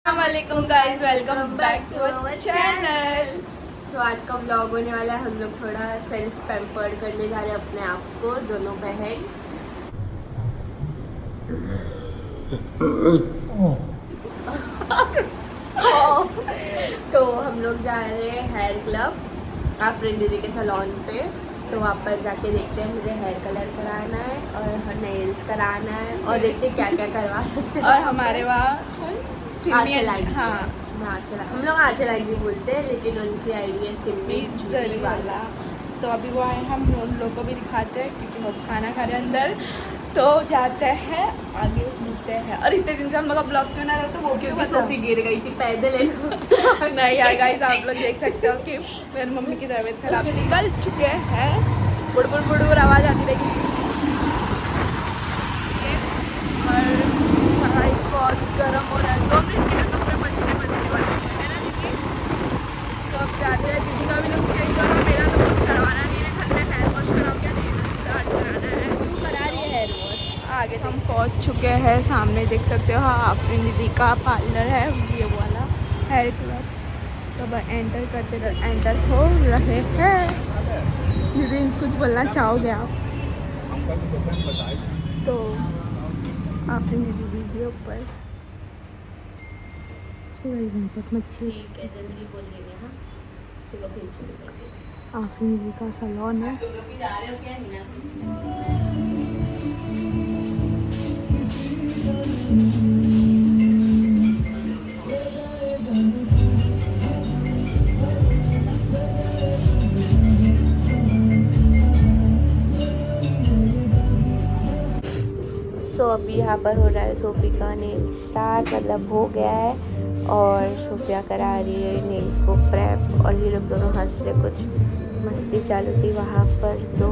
अस्सलामुअलैकुम guys, welcome back to our channel. तो आज का व्लॉग होने वाला है। हम लोग थोड़ा सेल्फ पैम्पर्ड करने जा रहे हैं अपने आप को, दोनों बहन। तो हम लोग जा रहे हैं हेयर क्लब आफरीन दीदी के सैलून पे। तो वहाँ पर जाके देखते हैं, मुझे हेयर कलर कराना है और नेल्स कराना है और देखते हैं क्या क्या करवा सकते हैं। और हमारे वहाँ आंचल आंटी, हाँ हम लोग आंचल आंटी बोलते हैं, लेकिन उनकी आईडी है सिम्मी जरी वाला। तो अभी वो आए, हम उन लोग को भी दिखाते हैं क्योंकि वो खाना खा रहे हैं अंदर। तो जाते हैं, आगे मिलते हैं। और इतने दिन से हम लोग का ब्लॉग क्यों ना रहा, तो वो क्योंकि सोफी गिर गई थी पैदल नहीं यार गाइस, आप लोग देख सकते हो कि मेरी मम्मी की तबीयत खराब निकल चुके हैं। बुड़ बुड़ आवाज़ आती रहेगी। और भाई बहुत गर्म हो रहा है, 2 मिनट के लिए कपड़े पसीने वाले है ना दीदी। तो अब जाते हैं, दीदी का भी लुक चेंज होगा, मेरा तो कुछ करवाना नहीं है। घर में हेयर वॉश कराओ क्या, नहीं स्टार्ट कराना है। तू करा रही है हेयर वॉश। आगे हम पहुंच चुके हैं, सामने देख सकते हो। हाँ, आफरीन दीदी का पार्लर है ये वाला, हेयर क्लब। तो एंटर हो रहे हैं। दीदी कुछ बोलना चाहोगे आप? तो आफरीन दीदी दीजिए ऊपर मच्छी। ठीक है, जल्दी बोल देंगे। हाँ, ठीक है। आफरीन दीदी का सैलून है। जा रहे हो क्या? सो अभी यहाँ पर हो रहा है सोफ़ी का नेल स्टार्ट, मतलब हो गया है। और सोफिया करा रही है नेल को प्रेप, और ये लोग दोनों हंस रहे, कुछ मस्ती चालू थी वहाँ पर। तो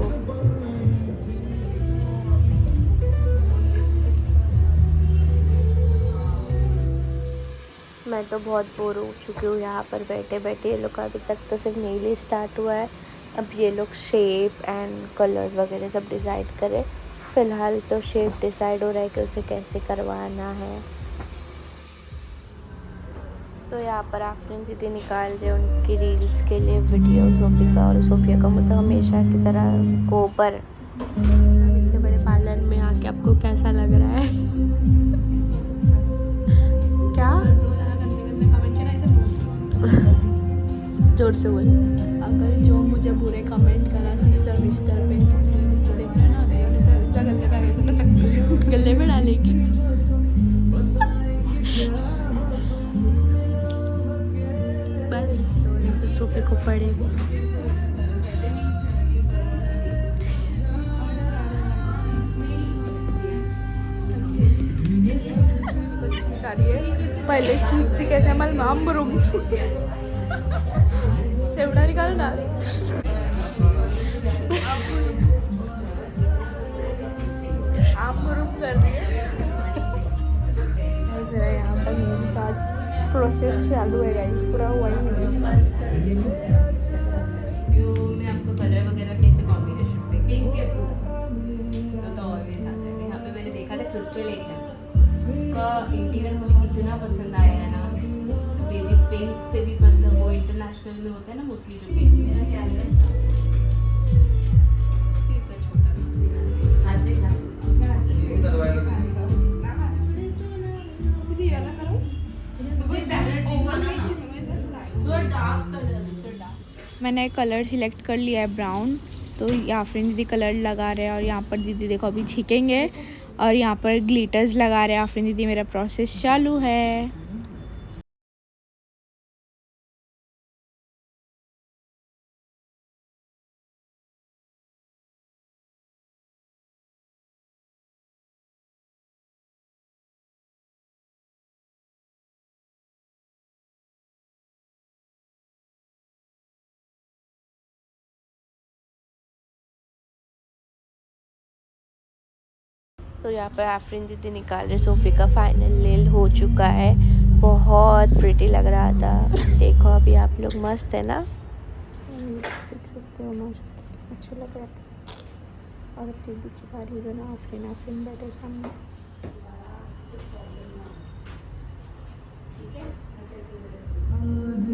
मैं तो बहुत बोर हो चुकी हूँ यहाँ पर बैठे बैठे। ये लोग का अभी तक तो सिर्फ नेल ही स्टार्ट हुआ है। अब ये लोग शेप एंड कलर्स वगैरह सब डिसाइड करें। फ़िलहाल तो शेप डिसाइड हो रहा है कि उसे कैसे करवाना है। तो यहाँ पर आफरीन दीदी निकाल रहे हैं उनकी रील्स के लिए वीडियो सोफी का। और सोफिया का मतलब हमेशा की तरह गोबर। इतने बड़े पार्लर में आके आपको कैसा लग रहा है? क्या? जोर से बोल। अगर जो मुझे बुरे कमेंट करा सिस्टर विस्टर पे, तो देख रहे ना, इसका गले पे आगे से तक गले में डालेगी। बस सोफे को पड़ेगा। पहले चीखती कैसे मल माम बुरुम सेवड़ा निकालो ना। आम बुरुम कर रही है। यहाँ पर मेरे साथ प्रोसेस चालू है गाइस, पूरा हुआ ही नहीं। मैं आपको कलर वगैरह कैसे कॉम्बिनेशन पे पिंक के तो और भी आ जाएगा। यहाँ पे मैंने देखा था क्रिस्टल एक है, उसका इंटीरियर मुझे इतना पसंद आया है ना। बेबी पिंक से भी, मतलब वो इंटरनेशनल में होता है ना मोस्टली जो पिंक। मेरा क्या है छोटा हाथ से मैंने कलर सिलेक्ट कर लिया है ब्राउन। तो आफरीन दीदी कलर लगा रहे हैं, और यहाँ पर दीदी देखो अभी छीकेंगे, और यहाँ पर ग्लिटर्स लगा रहे हैं आफरीन दीदी। मेरा प्रोसेस चालू है। तो यहाँ पर आफरीन दीदी निकाल रहे सोफ़ी का फाइनल नेल हो चुका है। बहुत प्रिटी लग रहा था। देखो अभी आप लोग मस्त है ना, देख सकते हो माशाल्लाह अच्छा लग रहा है। और अब दीदी की बारी है ना, आफरीन बैठे सामने।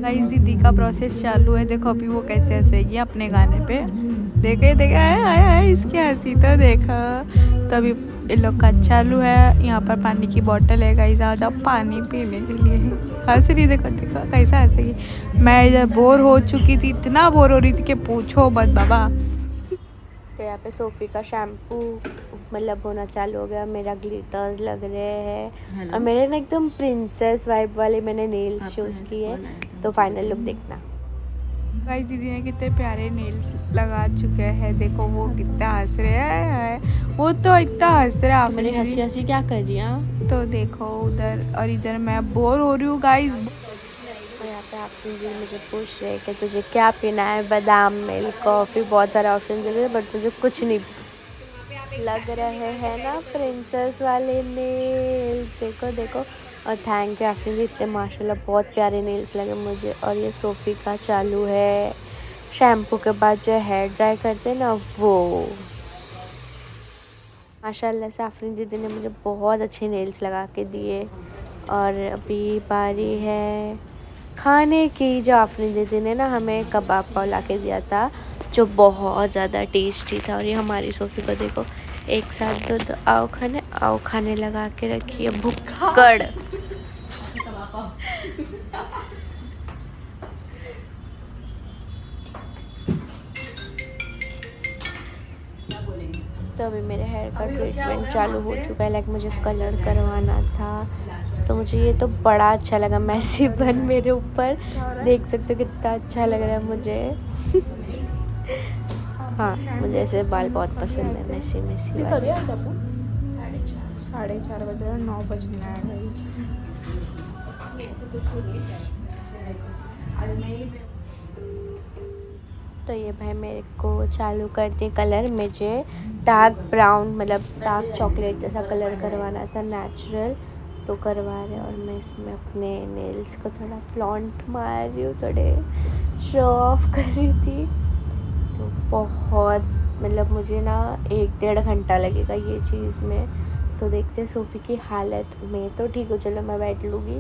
गाइस दीदी का प्रोसेस चालू है, देखो अभी वो कैसे हंसेगी अपने गाने पे। देखे देखे आए आए आए इसकी हंसी तो देखो। तो अभी इन लोग का चालू है। यहाँ पर पानी की बोतल है गाइस, आ जाओ पानी पीने के लिए। हंस रही, देखो देखो कैसा हंसेगी। मैं इधर बोर हो चुकी थी, इतना बोर हो रही थी कि पूछो मत बाबा। तो यहाँ पे सोफ़ी का शैम्पू मतलब होना चालू हो गया, मेरा ग्लिटर्स लग रहे हैं और मेरे ना एकदम प्रिंसेस वाइब वाले मैंने नेल्स चूज़ किए। तो फाइनल लुक देखना। गाइस दीदी ने कितने प्यारे नेल्स लगा चुके हैं, देखो वो कितना हंस रहे हैं। वो तो इतना हंस रहा है मेरी हंसी हंसी क्या कर रही है। तो देखो उधर, और इधर मैं बोर हो रही हूँ गाइस। और यहाँ पे आप मुझे पूछ रहे कि तुझे क्या पीना है, बादाम मिल्क कॉफ़ी, बहुत सारे ऑप्शन दे रहे, बट मुझे कुछ नहीं लग रहे हैं ना प्रिंसेस वाले नेल्स। देखो देखो, और थैंक यू आफरीन जी, इतने माशाल्लाह बहुत प्यारे नेल्स लगे मुझे। और ये सोफ़ी का चालू है, शैम्पू के बाद जो हेयर ड्राई करते हैं ना वो। माशाल्लाह से आफरीन दीदी ने मुझे बहुत अच्छे नेल्स लगा के दिए। और अभी बारी है खाने की, जो आफरीन दीदी ने ना हमें कबाब पाव ला के दिया था, जो बहुत ज़्यादा टेस्टी था। और ये हमारी सोफ़ी को देखो एक साथ दूध आओ खाने लगा के रखी है, भुक्कड़। तो अभी मेरे हेयर का ट्रीटमेंट चालू हो चुका है। लाइक मुझे कलर करवाना था, तो मुझे ये तो बड़ा अच्छा लगा, मैसी बन मेरे ऊपर देख सकते हो कितना अच्छा लग रहा है मुझे। हाँ मुझे ऐसे बाल बहुत पसंद है, मैसी मैसी वाले। 4:30 बज रहे, 9 बजने आए। तो ये भाई मेरे को चालू कर दिए कलर। मुझे डार्क ब्राउन मतलब डार्क चॉकलेट जैसा कलर करवाना था, नेचुरल, तो करवा रहे। और मैं इसमें अपने नेल्स को थोड़ा फ्लॉन्ट मार रही हूँ, थोड़े शो ऑफ कर रही थी। तो बहुत मतलब मुझे ना 1-1.5 घंटा लगेगा ये चीज़ में। तो देखते हैं सोफ़ी की हालत। मैं तो ठीक हूँ, चलो मैं बैठ लूँगी।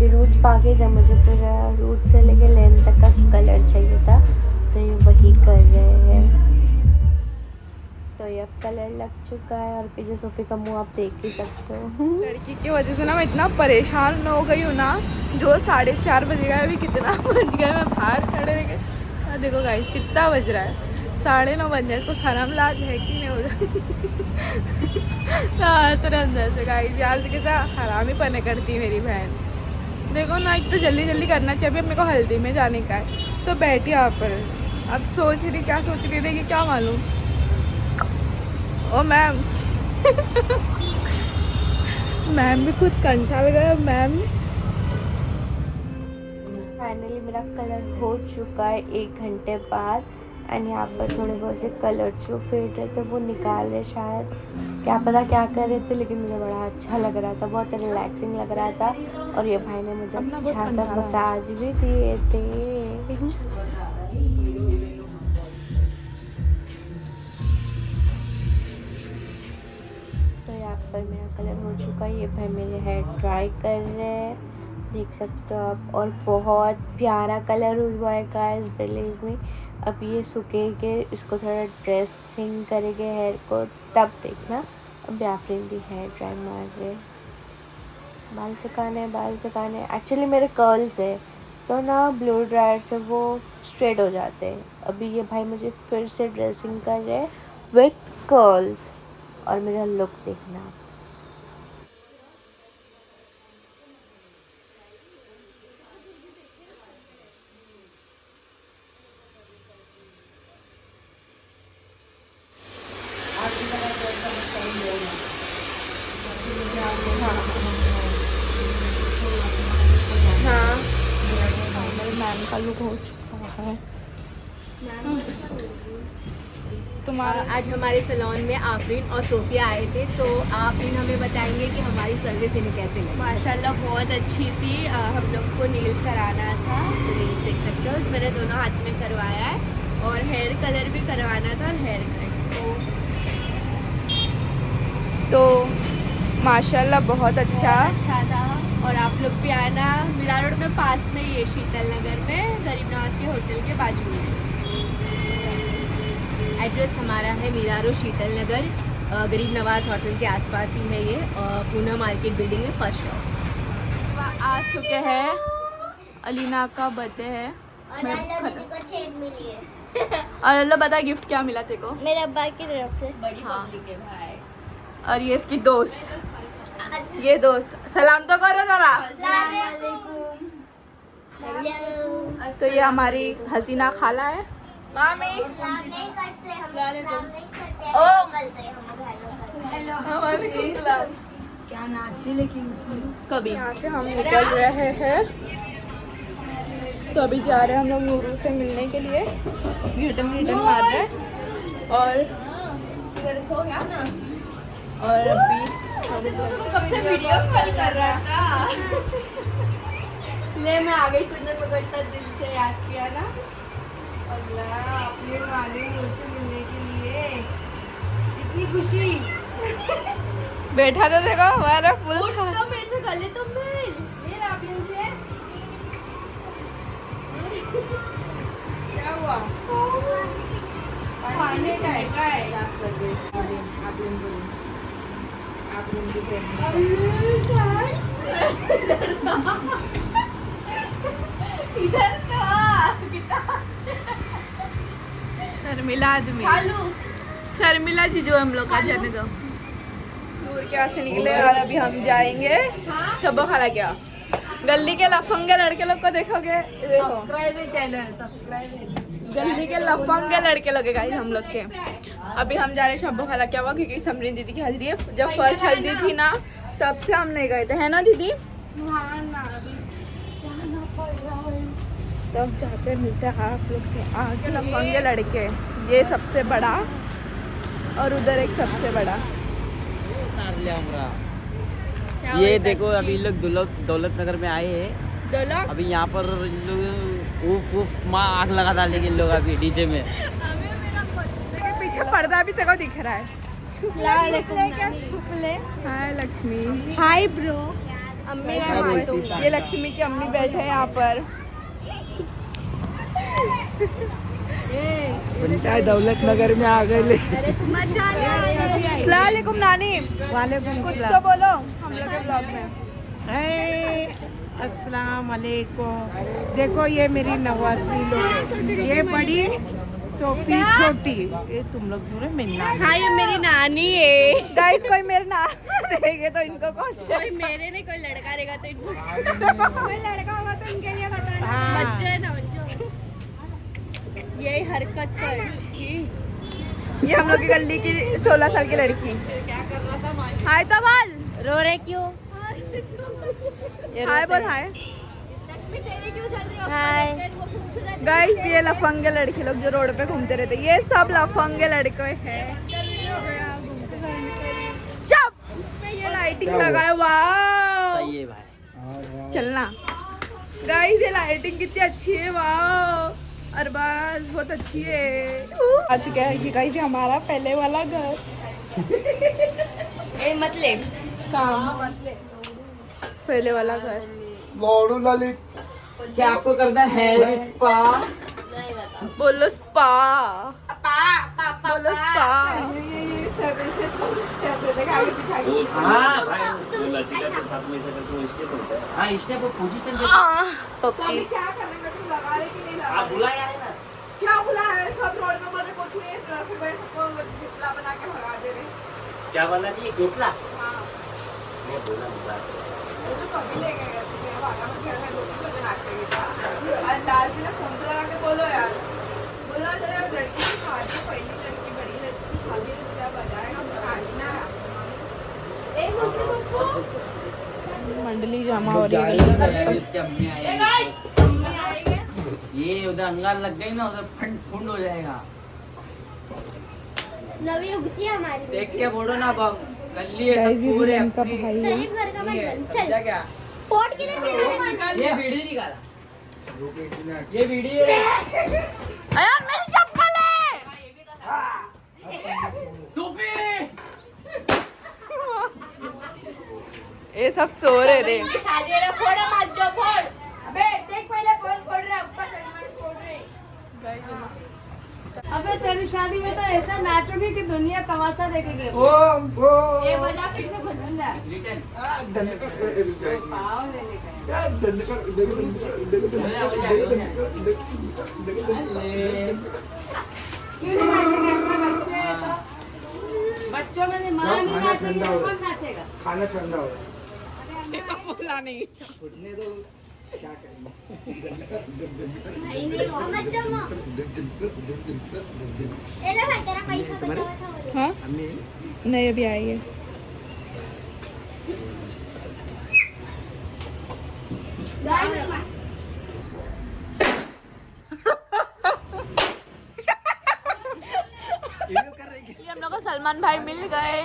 रूट्स पाके जब मुझे पूरा रूट से लेके लेंथ तक का कलर चाहिए था, तो ये वही कर रहे हैं। तो ये अब कलर लग चुका है और पीछे सोफ़ी का मुंह आप देख ही सकते हो। लड़की की वजह से ना मैं इतना परेशान हो गई हूँ ना, जो 4:30 बज गया, अभी कितना बज गया, मैं बाहर खड़े रह गए। देखो गाइस कितना बज रहा है, 9:30 बज जाए। इसको शर्म लाज है कि नहीं हो जाए से गाइस यार, कैसा हरामी पने करती मेरी बहन। देखो ना, एक तो जल्दी जल्दी करना चाहिए। मेरे को हल्दी में जाने का है, तो बैठी यहाँ पर। अब सोच रही, क्या सोच रही थी कि क्या मालूम। ओ मैम मैम भी खुद कंठा लगा। मैम फाइनली मेरा कलर हो चुका है 1 घंटे बाद। एंड यहाँ पर थोड़े बहुत से कलर जो फेड रहे थे वो निकाल रहे, शायद क्या पता क्या कर रहे थे, लेकिन मुझे बड़ा अच्छा लग रहा था, बहुत रिलैक्सिंग लग रहा था। और ये भाई ने मुझे अच्छा सा मसाज भी दिए थे। तो यहाँ पर मेरा कलर हो चुका है। ये भाई मेरे हेयर ड्राई कर रहे हैं, देख सकते हो आप। और बहुत प्यारा कलर हुआ है गाइस, बिलीव मी। अब ये सूखेंगे, इसको थोड़ा ड्रेसिंग करेंगे हेयर को, तब देखना। अब आफरीन भी हेयर ड्राई मार रहे। बाल सुखाने एक्चुअली मेरे कर्ल्स है, तो ना ब्लो ड्रायर से वो स्ट्रेट हो जाते हैं। अभी ये भाई मुझे फिर से ड्रेसिंग कर रहे हैं विथ कर्ल्स। और मेरा लुक देखना। मैम का लुक हो चुका है। तुम्हारा आज हमारे सैलून में आफरीन और सोफिया आए थे, तो आफरीन हमें बताएंगे कि हमारी सर्विस इन्हें कैसे लगी। माशाल्लाह बहुत अच्छी थी। हम लोग को नील्स कराना था, तो नील्स देख सकते हो मैंने दोनों हाथ में करवाया है, और हेयर कलर भी करवाना था और हेयर कट। तो माशाल्लाह बहुत अच्छा। अच्छा था। और आप लोग भी आना, मीरा रोड में पास में ये शीतल नगर में गरीब नवाज के होटल के बाजू में। एड्रेस हमारा है मीरा रोड शीतल नगर, गरीब नवाज होटल के आसपास ही है ये, पूना मार्केट बिल्डिंग में फर्स्ट फ्लोर। आ चुके हैं, अलीना का बर्थडे है और दीदी को चेन मिली है और अल्लाह बता गिफ्ट क्या मिला तेरे को। मेरे अब्बा की तरफ से। बड़ी हाँ। पब्लिक है भाई। और ये इसकी दोस्त, ये दोस्त सलाम तो करो जरा। तो ये हमारी हसीना खाला है। मामी सलाम नहीं करते हम, सलाम नहीं करते ओ। हम करते हैं, हम हेलो वालेकुम सलाम। क्या नाचे लेकिन उसमें कभी यहाँ से हम निकल रहे हैं, तो अभी जा रहे हैं हम लोग नूरू से मिलने के लिए। रिटर्न मार रहे हैं और अभी कब से वीडियो कॉल कर रहा था। ले मैं आ गई, कुछ मेरे को इतना दिल से याद किया ना। अल्लाह, अपने वाले मुझसे मिलने के लिए इतनी खुशी। बैठा तो देखो हमारा फुल उठ तो मेरे से गले तो मिल। मेरा अपने से क्या हुआ? खाने का है क्या है? इधर का शर्मिला आदमी, चालू। शर्मिला जी जो हम लोग का जाने दो। दूर के यहाँ से निकले और अभी हम जाएंगे शब्बो खाला क्या। गली के लफंगे लड़के लोग को देखोगे, देखो सब्सक्राइब है चैनल, सब्सक्राइब है। गली के लफंगे लड़के लोग हैं गाइस हम लोग के। अभी हम जा रहे शब्बो खाला क्या हुआ, क्योंकि समरीन दीदी की हल्दी है। जब फर्स्ट हल्दी थी ना तब से हम नहीं गए थे, है ना दीदी। हाँ ना, अभी जाना पड़ रहा है। तब जाते मिलते हैं आप लोग से आगे लफंगे लड़के। ये सबसे बड़ा और उधर एक सबसे बड़ा। क्या ये बोलता देखो है? अभी लोग दौलत नगर में आए हैं। दो लोग अभी यहाँ पर इन लोग उफ उफ माँ आग लगा डालेंगे इन लोग अभी डीजे में। पीछे पर्दा भी तेको दिख रहा है। हाय लक्ष्मी, हाय ब्रो। अम्मी का मालूम। ये लक्ष्मी की अम्मी बैठे हैं यहाँ पर। दौलत नगर में आ गए। अस्सलामुअलैकुम नानी। वालेकुम कुछ तो बोलो हम लोग के ब्लॉग में। अस्सलाम वालेकुम। देखो ये मेरी नवासी लोग, ये बड़ी सोफी छोटी, ये तुम लोग पूरे मिलना। हाँ ये मेरी नानी है। गाइस कोई मेरे नाम देखे तो इनको कौन। कोई मेरे नहीं, कोई लड़का रहेगा तो इनको कोई लड़का होगा तो इनके लिए बताना। बच्चों है ना, बच्चों। यही हरकत कर। ये हम लोग की गली की 16 साल की लड़की। हाय तबाल, रो रहे क्यों? हाय बोल हाय। लक्ष्मी तेरी क्यों चल रही हो? हाय। वो खूबसूरत गाइस ये लफंगे लड़के लोग जो रोड पे घूमते रहते, ये सब लफंगे लड़के हैं। चुप, ये लाइटिंग लगाए, वाह सही है भाई। चलना। गाइस ये लाइटिंग कितनी अच्छी है, वाह अरबाज बहुत अच्छी है। आ चुका है ये गाइस, ये हमारा पहले वाला घर। ए मत ले काम। पहले वाला घर। लौड़ू ललित क्या आपको करना है स्पा? बोलो स्पा, बोलो स्पा। हाँ भाई, जो लड़का के साथ में ऐसा करके वो स्टेप होता है। हाँ स्टेप वो पोजीशन पे पबजी क्या करने में तुम लगा रहे कि नहीं लगा आप रहे? बुलाया है ना। क्या बुला है? सब रोड में बोल रहे कुछ नहीं, ट्रैफिक में सबको घुटला बना के भगा दे रहे। क्या बोला जी, केतला? हाँ, मैं बोला वो तो कभी ले गए थे, मेरा भागा में घर में लोग को नाचेंगे था। आज लास्ट दिन फोन तो लगा के बोलो यार, बोला जरा लड़की की शादी, पहली लड़की बड़ी लड़की की शादी है, क्या बजाएगा हम नाचना है। मंडली जमा हो रही है। इसके अम्मी आए। ये उधर अंगार लग गई ना, उधर फंड फुंड हो जाएगा। नवी उगती है हमारी। देख के बोलो ना बाबू, गली है सब पूरे अपनी। शरीफ घर का बन बन चल। समझा क्या? पोट किधर निकाल? ये वीडियो निकाला, ये वीडियो है। यार मेरी चप्पल है। सोफी ये सब सो रहे रे। शादी रे फोड़ मत जो फोड़। अबे देख पहले कौन फोड़ रहा है, ऊपर सलमान फोड़ रहे। अबे तेरी शादी में तो ऐसा नाचोगे कि दुनिया तमाशा देखेगी। ये बजा फिर से बजा। लिटिल पाव लेने का क्यों नहीं नाचेंगे अपने बच्चे तो? बच्चों में माँ नहीं नाचेगी तो कौन नाचेगा? खाना ठंडा हो बोला नहीं। फुटने दो, क्या करेंगे? नहीं नहीं हो मत जमा। ए ले भाई तेरा पैसा बचा हुआ था। हाँ नहीं अभी आई है। ये हम लोग को सलमान भाई मिल गए।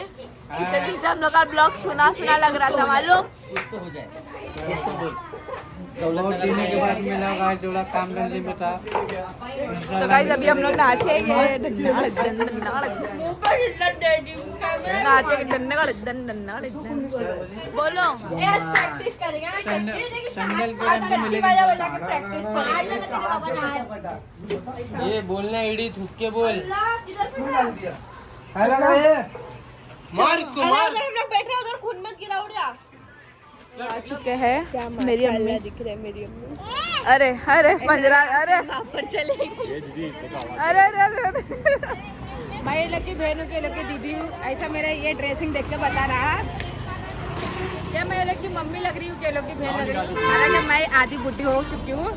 इतने दिन से हम लोग का ब्लॉग सुना सुना लग रहा था मालूम। कुछ तो हो जाए, कुछ तो बोल। दौलत देने के बाद मिला होगा, थोड़ा काम करने में था। तो गाइस अभी हम लोग नाचेंगे नाचेंगे बोलो। प्रैक्टिस करेंगे ना कच्ची आज कच्ची बजा बजा के प्रैक्टिस करेंगे। ये बोलना एडी थूक के बोल। मार इसको, मार। हम लोग बैठ रहे उधर खून मत गिरा उड़ जा। आ चुके हैं मेरी अम्मी। दिख रहा है मेरी अम्मी। अरे अरे पंजरा अरे पर चलेगी। अरे अरे अरे भाई लोग की बहनों के लोग की दीदी ऐसा मेरा ये ड्रेसिंग देख के बता रहा क्या मैं लोग की मम्मी लग रही हूँ, क्या लोग की बहन लग रही हूँ। हालांकि मैं आधी बुढ़ी हो चुकी हूँ,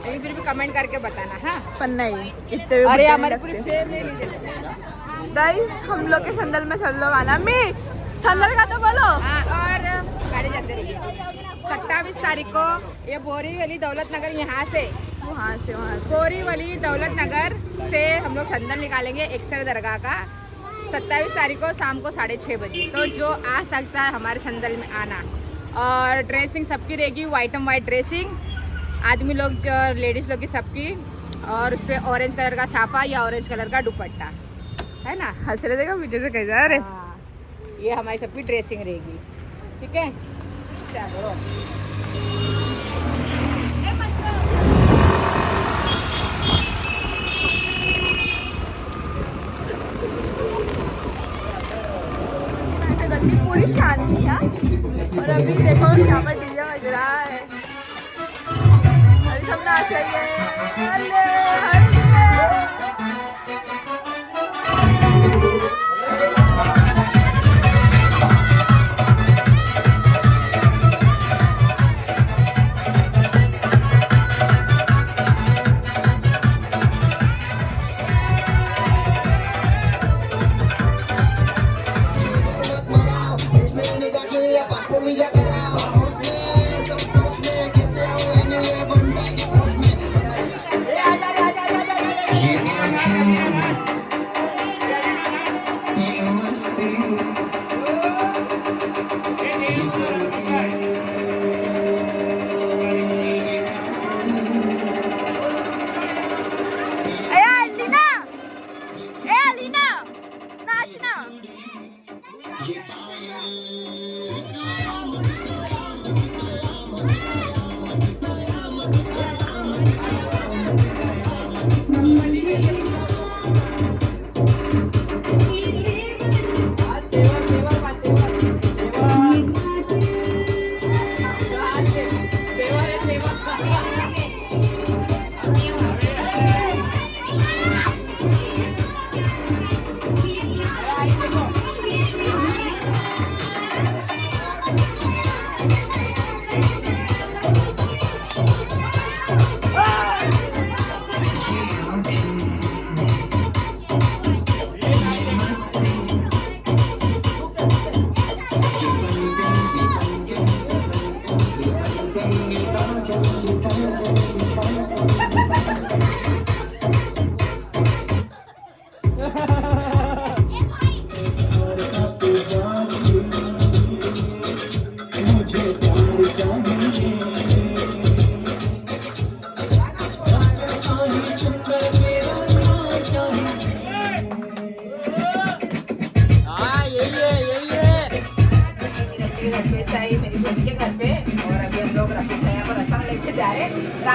लेकिन फिर भी कमेंट करके बताना। हाँ पर नहीं इतने भी अरे बुड्ढे हमारी नहीं पूरी लगते। फैमिली नहीं देते। गाइस हम लोग के संदल में सब लोग आना। मी संदल का तो बोलो। हाँ, और गाड़ी जाते रहिए। 27 तारीख को ये बोरीवली दौलत नगर यहाँ से वहाँ से बोरीवली दौलत नगर से हम लोग संदल निकालेंगे एक्सर दरगाह का। 27 तारीख को शाम को 6:30 बजे। तो जो आ सकता है हमारे संदल में आना। और ड्रेसिंग सबकी रहेगी वाइट एंड वाइट ड्रेसिंग, आदमी लोग जो लेडीज़ लोग की सबकी। और उस पर ऑरेंज कलर का साफा या ऑरेंज कलर का दुपट्टा है ना। हंस रहे देखो पीछे से कैसा। अरे हाँ, ये हमारी सबकी ड्रेसिंग रहेगी। ठीक है चलो। गली पूरी शांति है। और अभी देखो यहाँ पर डीजे बज रहा है। अभी सब नाचेंगे। हल्ले हल्ले।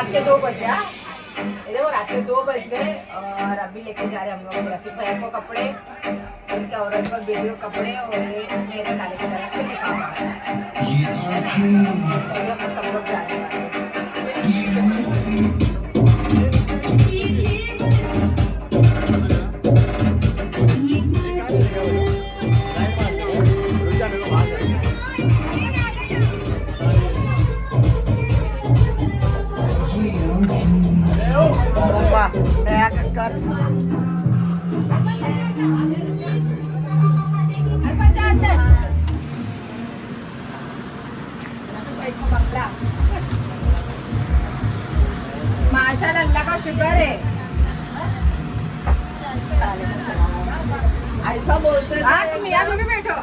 रात के 2 बजे। ये देखो रात के 2 बज गए और अभी लेके जा रहे हम लोग रफीक भैया को कपड़े, उनके औरत को बेबी को कपड़े और ये मेरे नाले की तरफ से लेके आ रहे हैं। तो अभी हम लोग सब लोग जाने वाले हैं। माशाल्लाह अल्लाह का शुक्र है। ऐसा बोलते हाँ तुम यहाँ पे भी बैठो।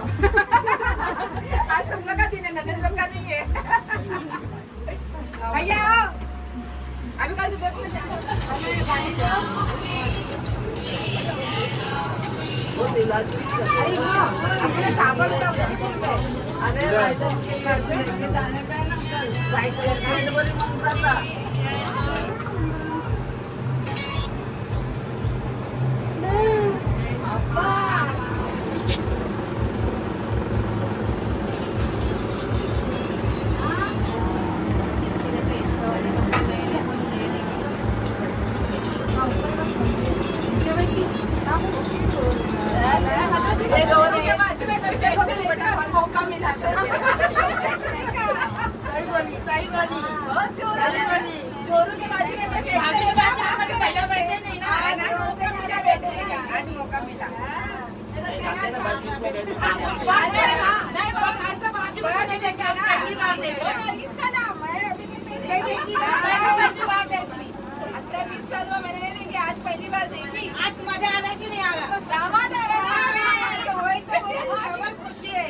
आज तुम लोग का दिन है, नंदन लोग का नहीं है। भैया आओ। अभी कल सुबह को अपने साबुन का अरे वाइट कलर का आज मौका मिला। मैंने नहीं देखी, आज पहली बार देखी। आज मजा आ रहा कि नहीं आ रहा? दामाद आ रहा है। खुशी है।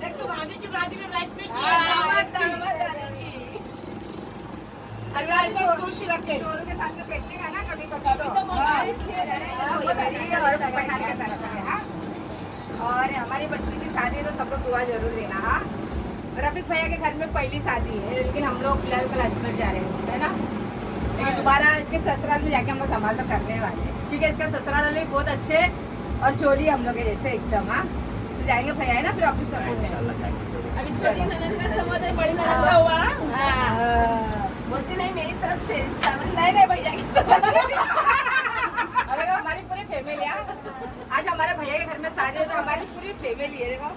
एक तो भाभी की शादी में लाइफ में दामाद आ रहा है। अल्लाह इसको खुश रखे। चोरों के साथ में बैठने का ना कभी कभी तो इसलिए और पठान के साथ में, हाँ। और हमारी बच्ची की शादी तो सब लोग दुआ जरूर देना। हाँ रफीक भैया के घर में पहली शादी है, लेकिन हम लोग फिलहाल कल अजमेर जा रहे हैं, है ना। लेकिन दोबारा इसके ससुराल में जाके हम लोग धमाल तो करने वाले हैं, क्योंकि इसका ससुराल वाले बहुत अच्छे और चोली हम लोग के जैसे एकदम। हाँ तो जाएंगे भैया, है ना, फिर ऑफिस अभी छोटी ननद का संबंध है, बड़ी ननद का हुआ। बोलती नहीं मेरी तरफ से रिश्ता, नहीं भैया की तरफ से। अरे हमारी पूरी फैमिली है। आज हमारे भैया के घर में शादी है तो हमारी पूरी फैमिली है। देखो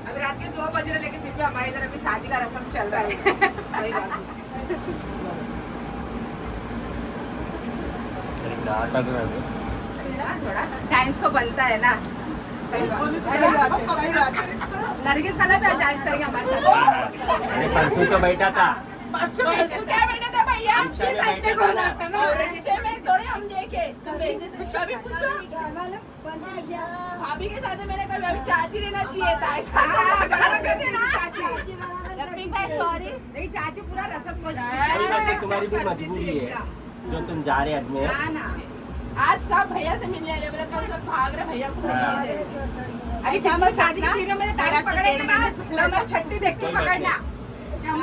अभी रात के 2 बज रहे, लेकिन फिर भी हमारे इधर अभी शादी का रस्म चल रहा है। सही बात है। थोड़ा डांस तो बनता है ना। सही बात है। नरगिस खाला भी डांस करेंगे हमारे साथ। परसों तो बैठा था। परसों क्या बैठा था भैया? रिश्ते में थोड़े हम देखे। कभी पूछो भाभी के साथ मैंने कभी अभी चाची रहना चाहिए था। चाची सॉरी, नहीं चाची पूरा रसम तुम्हारी भी मजबूरी है जो तुम जा रहे अजमेर। आज सब भैया से मिलने आए, बोले कल सब भाग रहे भैया को। अभी शाम शादी के दिनों में तारीख पकड़ेगा ना, नंबर 36 देख के पकड़ना। हम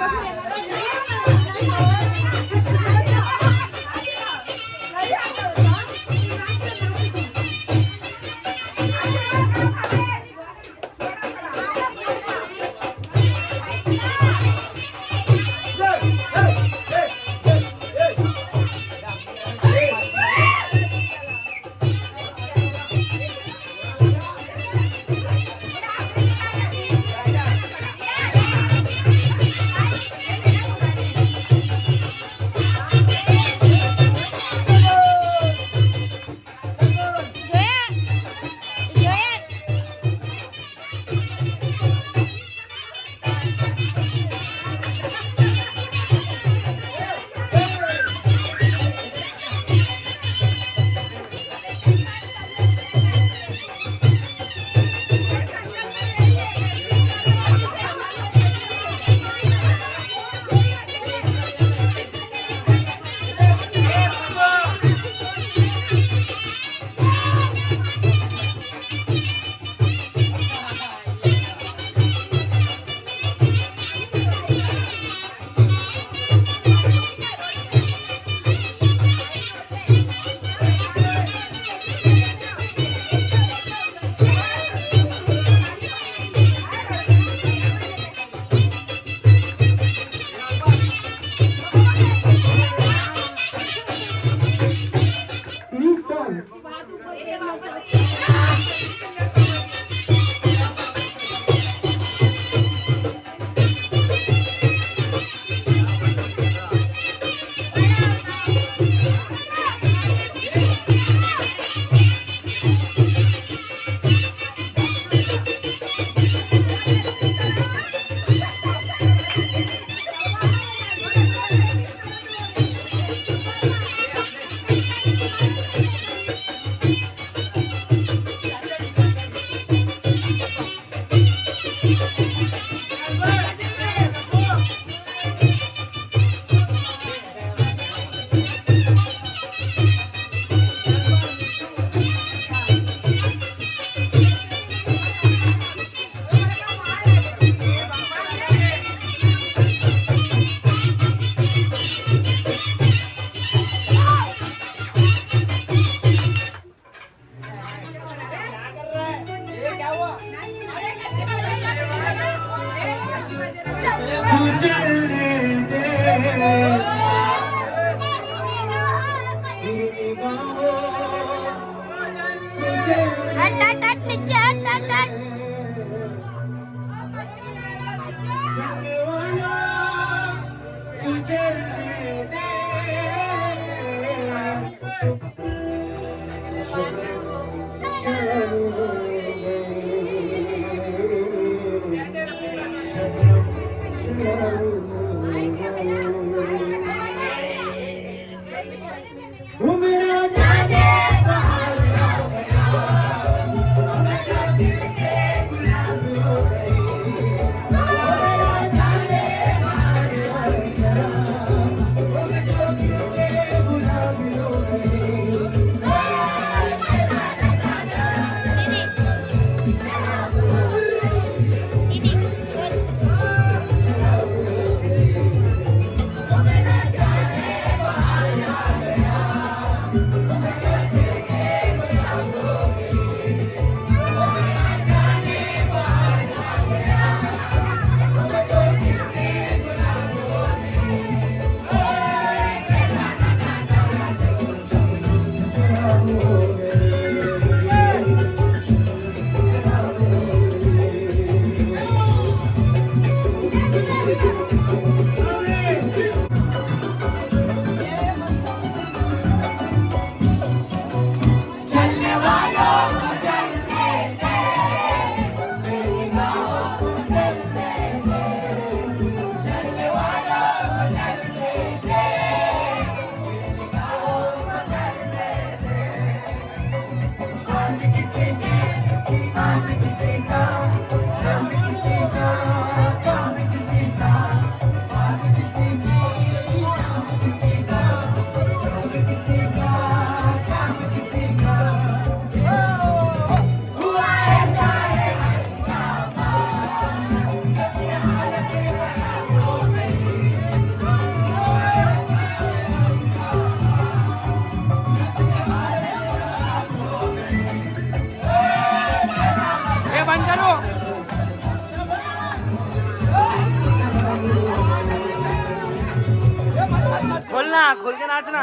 खोलना, खोल के नाचना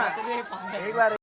एक बार।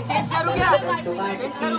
चेंज करूँ क्या? चेंज करूँ?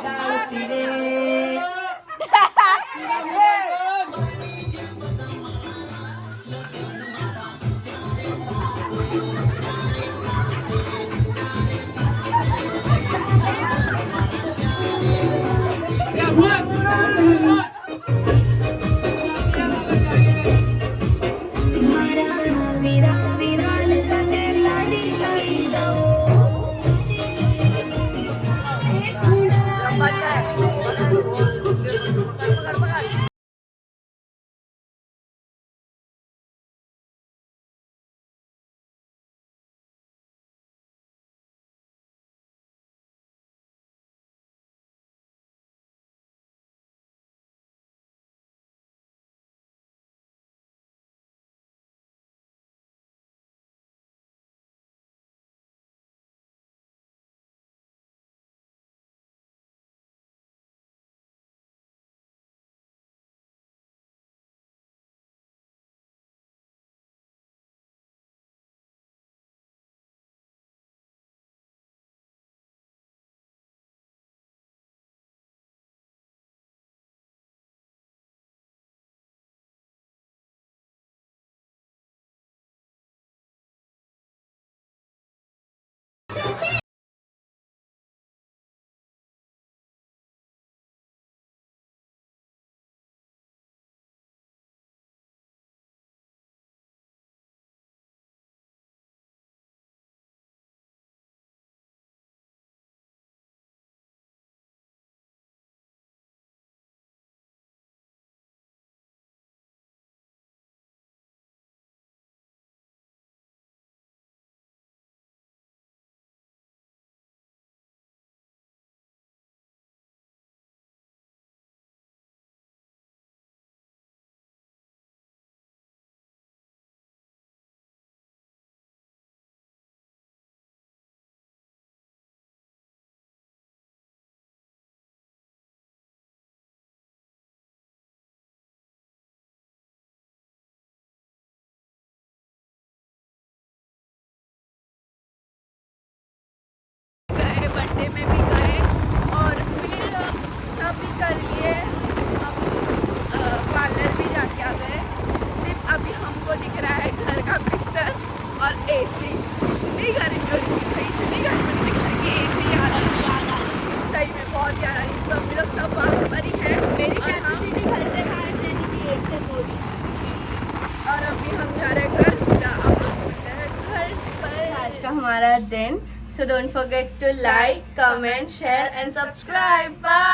So don't forget to like, comment, share and subscribe. Bye.